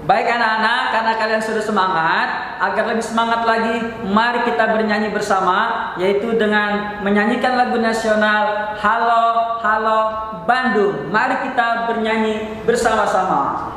Baik anak-anak, karena kalian sudah semangat, agar lebih semangat lagi, mari kita bernyanyi bersama, yaitu dengan menyanyikan lagu nasional Halo Halo Bandung. Mari kita bernyanyi bersama-sama.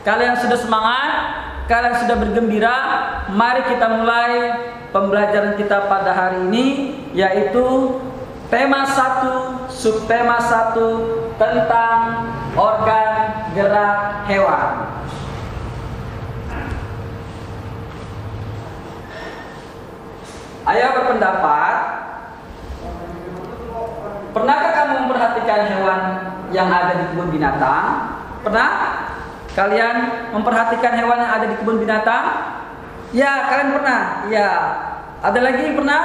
Kalian sudah semangat, kalian sudah bergembira. Mari kita mulai pembelajaran kita pada hari ini, yaitu tema 1, subtema 1 tentang organ gerak hewan. Ayo berpendapat, pernahkah kamu memperhatikan hewan yang ada di kebun binatang? Pernah? Kalian memperhatikan hewan yang ada di kebun binatang? Ya, kalian pernah. Ya, ada lagi yang pernah?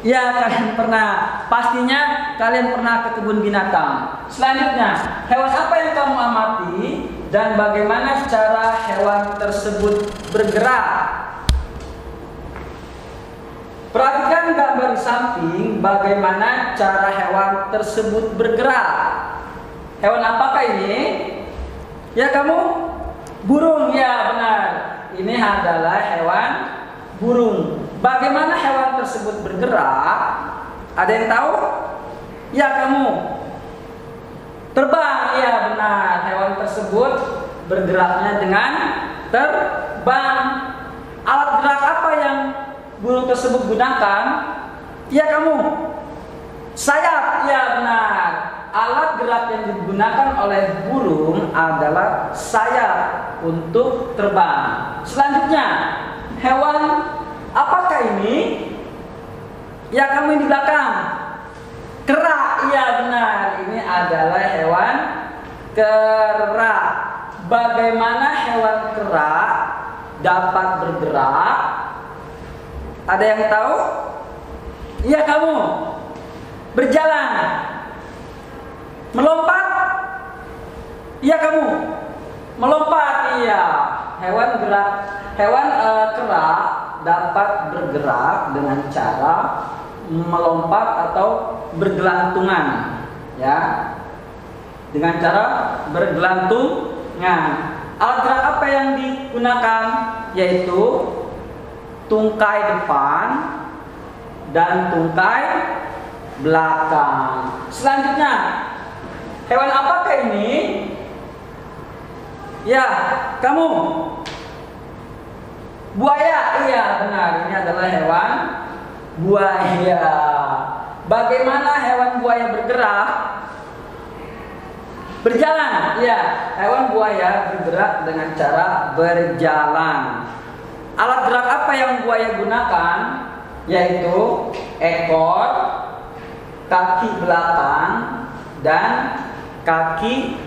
Ya, kalian pernah. Pastinya kalian pernah ke kebun binatang. Selanjutnya, hewan apa yang kamu amati dan bagaimana cara hewan tersebut bergerak? Perhatikan gambar di samping bagaimana cara hewan tersebut bergerak. Hewan apakah ini? Ya, kamu? Burung, ya benar. Ini adalah hewan burung. Bagaimana hewan tersebut bergerak? Ada yang tahu? Ya, kamu. Terbang, ya benar. Hewan tersebut bergeraknya dengan terbang. Alat gerak apa yang burung tersebut gunakan? Ya, kamu. Sayap, ya benar. Alat gerak yang digunakan oleh burung adalah sayap untuk terbang. Selanjutnya, hewan apakah ini? Ya, kamu yang di belakang. Kera, iya benar. Ini adalah hewan kera. Bagaimana hewan kera dapat bergerak? Ada yang tahu? Iya, kamu. Berjalan. Melompat? Iya, kamu. Melompat, iya. Hewan kera dapat bergerak dengan cara melompat atau bergelantungan, ya. Dengan cara bergelantungan. Alat gerak apa yang digunakan? Yaitu tungkai depan dan tungkai belakang. Selanjutnya, hewan apakah ini? Ya, kamu. Buaya, iya benar. Ini adalah hewan buaya. Bagaimana hewan buaya bergerak? Berjalan, ya. Hewan buaya bergerak dengan cara berjalan. Alat gerak apa yang buaya gunakan? Yaitu ekor, kaki belakang, dan kaki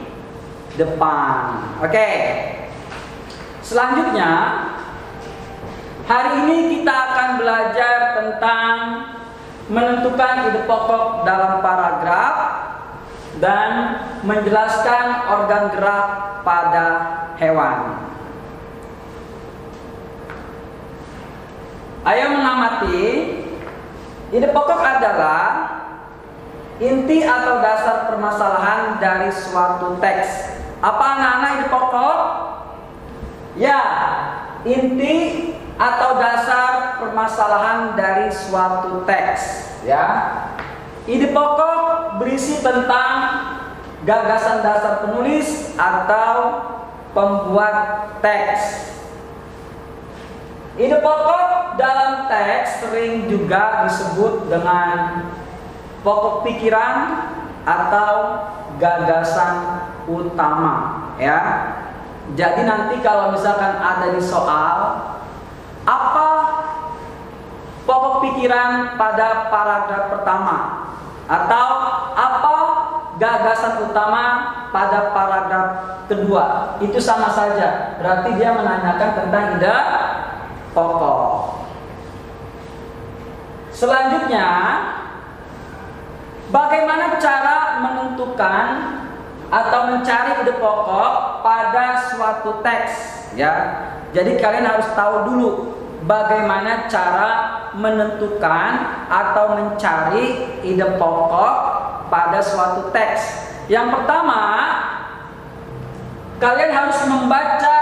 depan. Oke. Selanjutnya, hari ini kita akan belajar tentang menentukan ide pokok dalam paragraf dan menjelaskan organ gerak pada hewan. Ayo mengamati. Ide pokok adalah inti atau dasar permasalahan dari suatu teks. Apa anak-anak ide pokok? Ya, inti atau dasar permasalahan dari suatu teks. Ya, ide pokok berisi tentang gagasan dasar penulis atau pembuat teks. Ide pokok dalam teks sering juga disebut dengan pokok pikiran atau gagasan utama, ya. Jadi nanti kalau misalkan ada di soal, apa pokok pikiran pada paragraf pertama atau apa gagasan utama pada paragraf kedua, itu sama saja, berarti dia menanyakan tentang ide pokok. Selanjutnya, bagaimana cara menentukan atau mencari ide pokok pada suatu teks, ya. Jadi kalian harus tahu dulu bagaimana cara menentukan atau mencari ide pokok pada suatu teks. Yang pertama, kalian harus membaca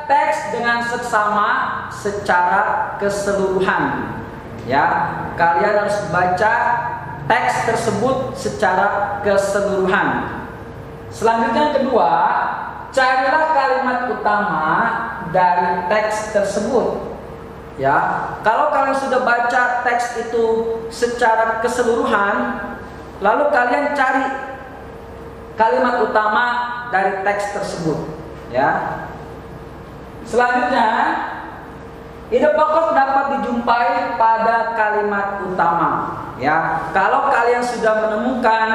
teks dengan seksama secara keseluruhan, ya. Kalian harus baca teks tersebut secara keseluruhan. Selanjutnya, yang kedua, carilah kalimat utama dari teks tersebut, ya. Kalau kalian sudah baca teks itu secara keseluruhan, lalu kalian cari kalimat utama dari teks tersebut, ya. Selanjutnya, ide pokok dapat dijumpai pada kalimat utama, ya. Kalau kalian sudah menemukan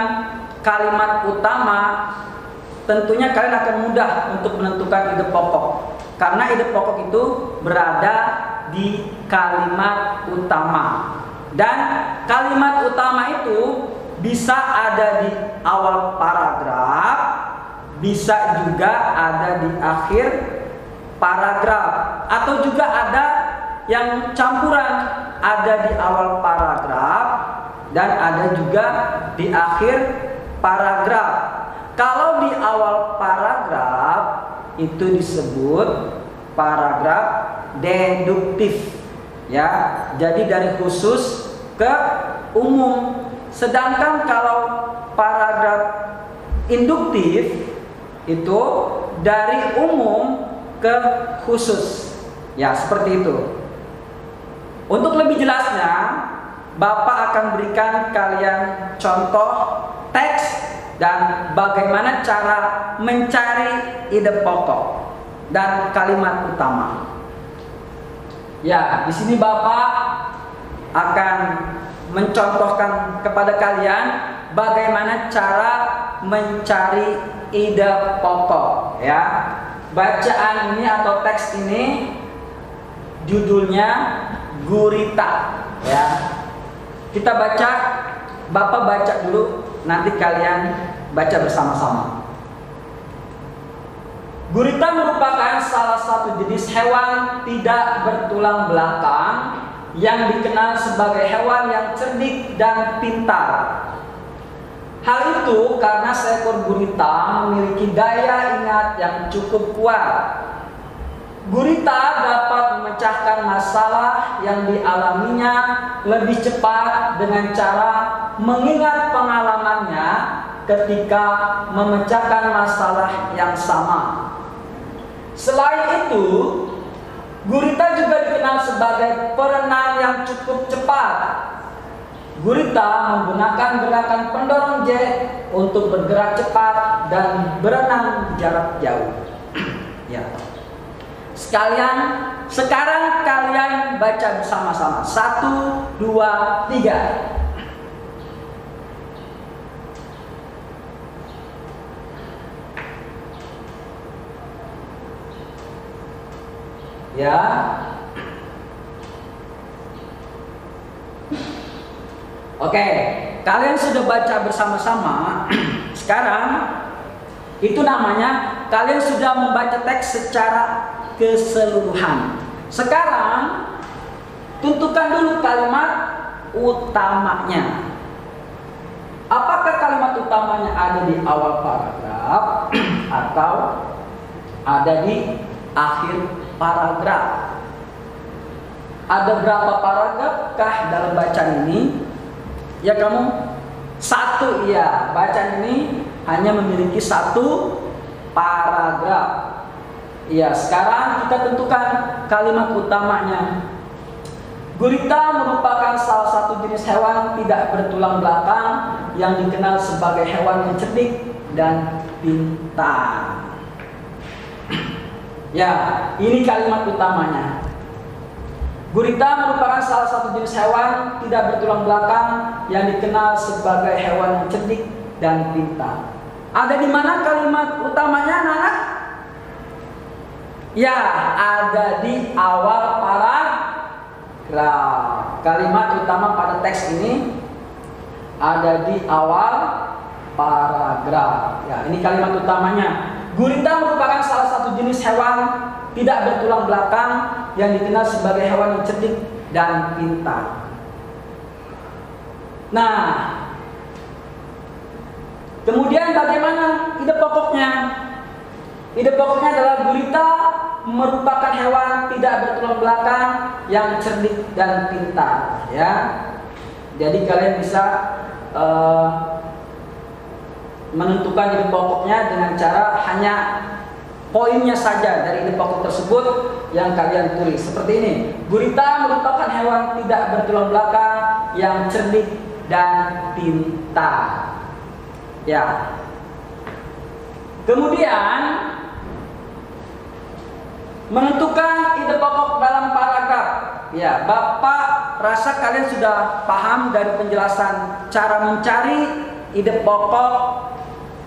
kalimat utama, tentunya kalian akan mudah untuk menentukan ide pokok, karena ide pokok itu berada di kalimat utama. Dan kalimat utama itu bisa ada di awal paragraf, bisa juga ada di akhir paragraf, atau juga ada yang campuran, ada di awal paragraf dan ada juga di akhir paragraf. Kalau di awal paragraf itu disebut paragraf deduktif, ya. Jadi dari khusus ke umum. Sedangkan kalau paragraf induktif itu dari umum ke khusus, ya, seperti itu. Untuk lebih jelasnya, Bapak akan berikan kalian contoh teks dan bagaimana cara mencari ide pokok dan kalimat utama. Ya, di sini Bapak akan mencontohkan kepada kalian bagaimana cara mencari ide pokok, ya. Bacaan ini atau teks ini judulnya gurita, ya. Kita baca, Bapak baca dulu, nanti kalian baca bersama-sama. Gurita merupakan salah satu jenis hewan tidak bertulang belakang yang dikenal sebagai hewan yang cerdik dan pintar. Hal itu karena seekor gurita memiliki daya ingat yang cukup kuat. Gurita dapat memecahkan masalah yang dialaminya lebih cepat dengan cara mengingat pengalamannya ketika memecahkan masalah yang sama. Selain itu, gurita juga dikenal sebagai perenang yang cukup cepat. Gurita menggunakan gerakan pendorong jet untuk bergerak cepat dan berenang jarak jauh. Ya. Sekarang kalian baca bersama-sama. 1, 2, 3. Ya. Oke, kalian sudah baca bersama-sama. Sekarang itu namanya kalian sudah membaca teks secara keseluruhan. Sekarang tentukan dulu kalimat utamanya. Apakah kalimat utamanya ada di awal paragraf atau ada di akhir paragraf? Ada berapa paragraf kah dalam bacaan ini? Ya kamu satu, ya bacaan ini hanya memiliki satu paragraf. Ya, sekarang kita tentukan kalimat utamanya. Gurita merupakan salah satu jenis hewan tidak bertulang belakang yang dikenal sebagai hewan yang cerdik dan pintar. Ya, ini kalimat utamanya. Gurita merupakan salah satu jenis hewan tidak bertulang belakang yang dikenal sebagai hewan yang cerdik dan pintar. Ada di mana kalimat utamanya, anak-anak? Ya, ada di awal paragraf. Kalimat utama pada teks ini ada di awal paragraf. Ya, ini kalimat utamanya. Gurita merupakan salah satu jenis hewan tidak bertulang belakang yang dikenal sebagai hewan yang cerdik dan pintar. Nah, kemudian bagaimana ide pokoknya? Ide pokoknya adalah gurita merupakan hewan tidak bertulang belakang yang cerdik dan pintar. Ya, jadi kalian bisa menentukan ide pokoknya dengan cara hanya poinnya saja dari ide pokok tersebut yang kalian tulis. Seperti ini. Gurita merupakan hewan tidak bertulang belakang yang cerdik dan pintar. Ya. Kemudian menentukan ide pokok dalam paragraf. Ya, Bapak rasa kalian sudah paham dari penjelasan cara mencari ide pokok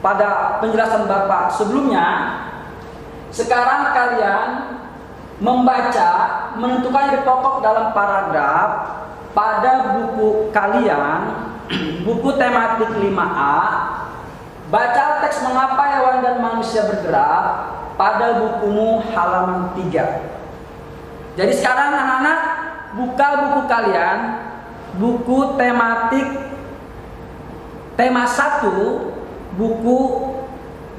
pada penjelasan Bapak sebelumnya. Sekarang kalian membaca, menentukan ide pokok dalam paragraf pada buku kalian, buku tematik 5A. Baca teks mengapa hewan dan manusia bergerak pada bukumu halaman 3. Jadi sekarang anak-anak buka buku kalian, buku tematik tema 1, buku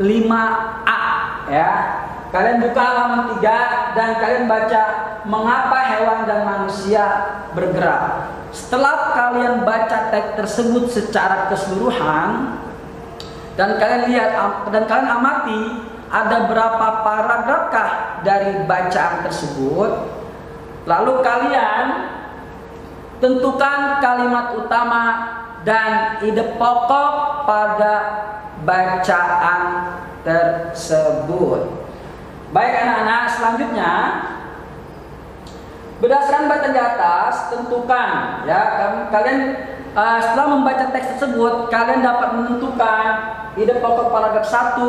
5A ya. Kalian buka halaman 3 dan kalian baca mengapa hewan dan manusia bergerak. Setelah kalian baca teks tersebut secara keseluruhan dan kalian lihat dan kalian amati ada berapa paragrafkah dari bacaan tersebut, lalu kalian tentukan kalimat utama dan ide pokok pada bacaan tersebut. Baik anak-anak, selanjutnya berdasarkan bacaan di atas tentukan ya, kalian setelah membaca teks tersebut kalian dapat menentukan ide pokok paragraf 1,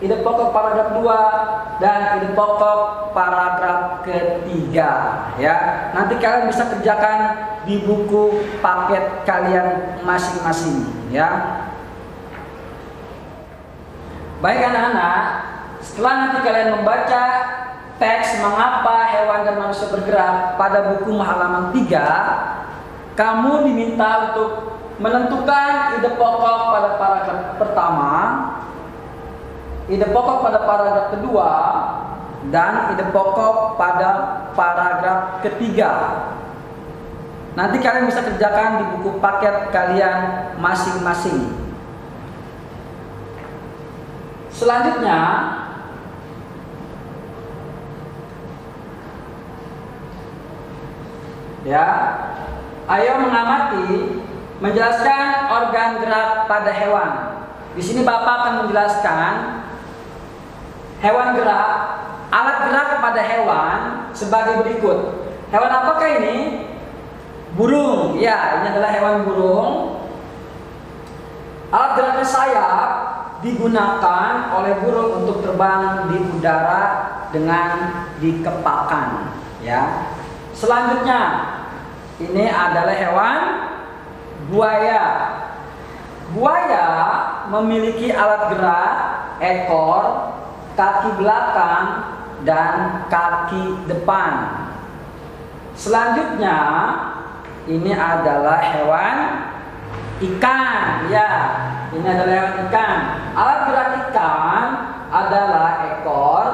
ide pokok paragraf 2 dan ide pokok paragraf ketiga ya. Nanti kalian bisa kerjakan di buku paket kalian masing-masing ya. Baik anak-anak, setelah nanti kalian membaca teks mengapa hewan dan manusia bergerak pada buku halaman 3, kamu diminta untuk menentukan ide pokok pada paragraf pertama, ide pokok pada paragraf kedua, dan ide pokok pada paragraf ketiga. Nanti kalian bisa kerjakan di buku paket kalian masing-masing. Selanjutnya, ya, ayo mengamati, menjelaskan organ gerak pada hewan. Di sini Bapak akan menjelaskan hewan gerak, alat gerak pada hewan sebagai berikut. Hewan apakah ini? Burung. Ya, ini adalah hewan burung. Alat geraknya sayap, digunakan oleh burung untuk terbang di udara dengan dikepakan, ya. Selanjutnya ini adalah hewan buaya. Buaya memiliki alat gerak, ekor, kaki belakang, dan kaki depan. Selanjutnya ini adalah hewan ikan, ya. Ini adalah hewan ikan. Alat gerak ikan adalah ekor,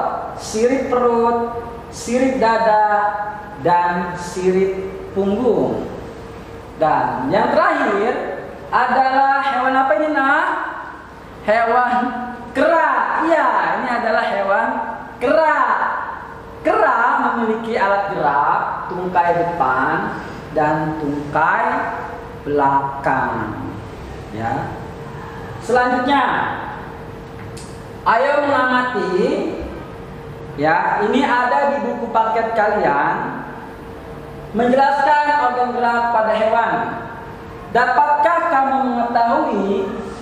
sirip perut, sirip dada, dan sirip punggung. Dan yang terakhir adalah hewan apa ini, Nak? Hewan kera. Iya, ini adalah hewan kera. Kera memiliki alat gerak, tungkai depan dan tungkai belakang, ya. Selanjutnya, ayo mengamati, ya. Ini ada di buku paket kalian, menjelaskan organ gerak pada hewan. Dapatkah kamu mengetahui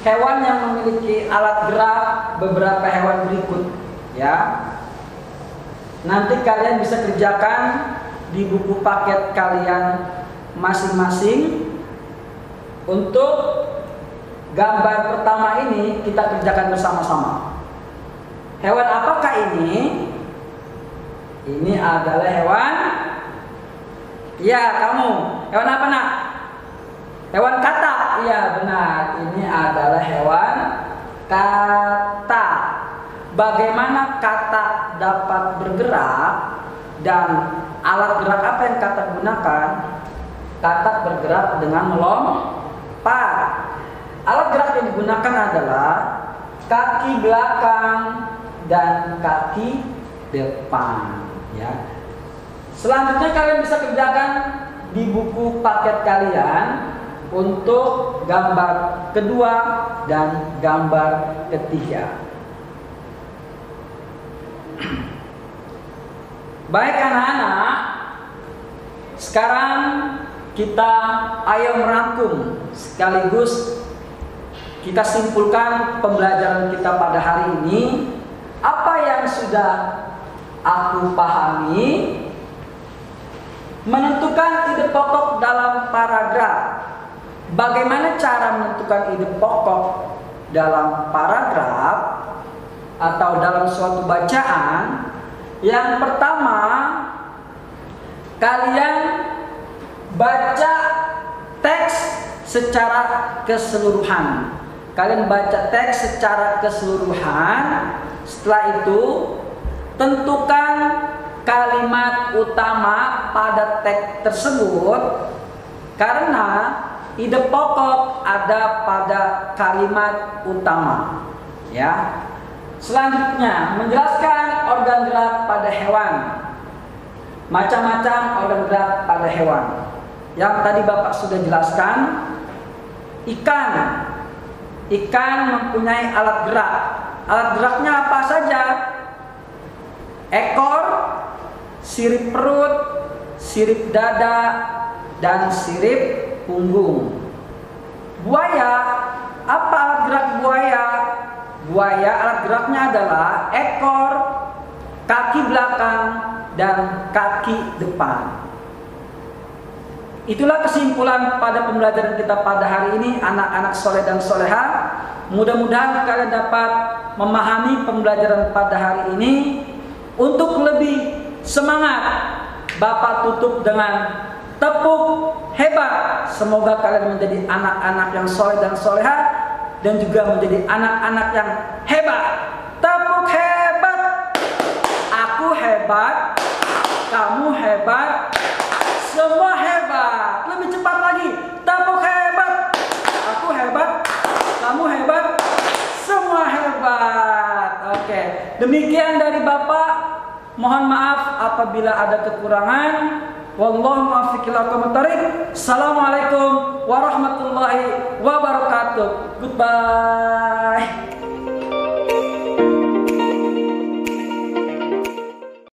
hewan yang memiliki alat gerak beberapa hewan berikut, ya? Nanti kalian bisa kerjakan di buku paket kalian masing-masing. Untuk gambar pertama ini kita kerjakan bersama-sama. Hewan apakah ini? Ini adalah hewan, ya, kamu. Hewan apa, Nak? Hewan katak. Iya, benar. Ini adalah hewan katak. Bagaimana katak dapat bergerak dan alat gerak apa yang katak gunakan? Katak bergerak dengan melompat. Alat gerak yang digunakan adalah kaki belakang dan kaki depan, ya. Selanjutnya kalian bisa kerjakan di buku paket kalian untuk gambar kedua dan gambar ketiga. Baik anak-anak, sekarang kita ayo merangkum sekaligus kita simpulkan pembelajaran kita pada hari ini. Apa yang sudah aku pahami, menentukan ide pokok dalam paragraf. Bagaimana cara menentukan ide pokok dalam paragraf atau dalam suatu bacaan? Yang pertama, kalian baca teks secara keseluruhan. Kalian baca teks secara keseluruhan. Setelah itu, tentukan kalimat utama pada teks tersebut, karena ide pokok ada pada kalimat utama, ya. Selanjutnya, menjelaskan organ gerak pada hewan. Macam-macam organ gerak pada hewan. Yang tadi Bapak sudah jelaskan, ikan. Ikan mempunyai alat gerak. Alat geraknya apa saja? Ekor, sirip perut, sirip dada, dan sirip punggung. Buaya, apa alat gerak buaya? Buaya alat geraknya adalah ekor, kaki belakang, dan kaki depan. Itulah kesimpulan pada pembelajaran kita pada hari ini, anak-anak soleh dan soleha. Mudah-mudahan kalian dapat memahami pembelajaran pada hari ini. Untuk lebih semangat, Bapak tutup dengan tepuk hebat. Semoga kalian menjadi anak-anak yang soleh dan soleha, dan juga menjadi anak-anak yang hebat. Tepuk hebat. Aku hebat, kamu hebat, semua hebat. Lebih cepat lagi. Tepuk hebat. Aku hebat, kamu hebat, semua hebat. Oke, demikian dari Bapak. Mohon maaf apabila ada kekurangan. Wallahu muwaffiq ila aqwamit thoriq. Assalamualaikum warahmatullahi wabarakatuh. Goodbye.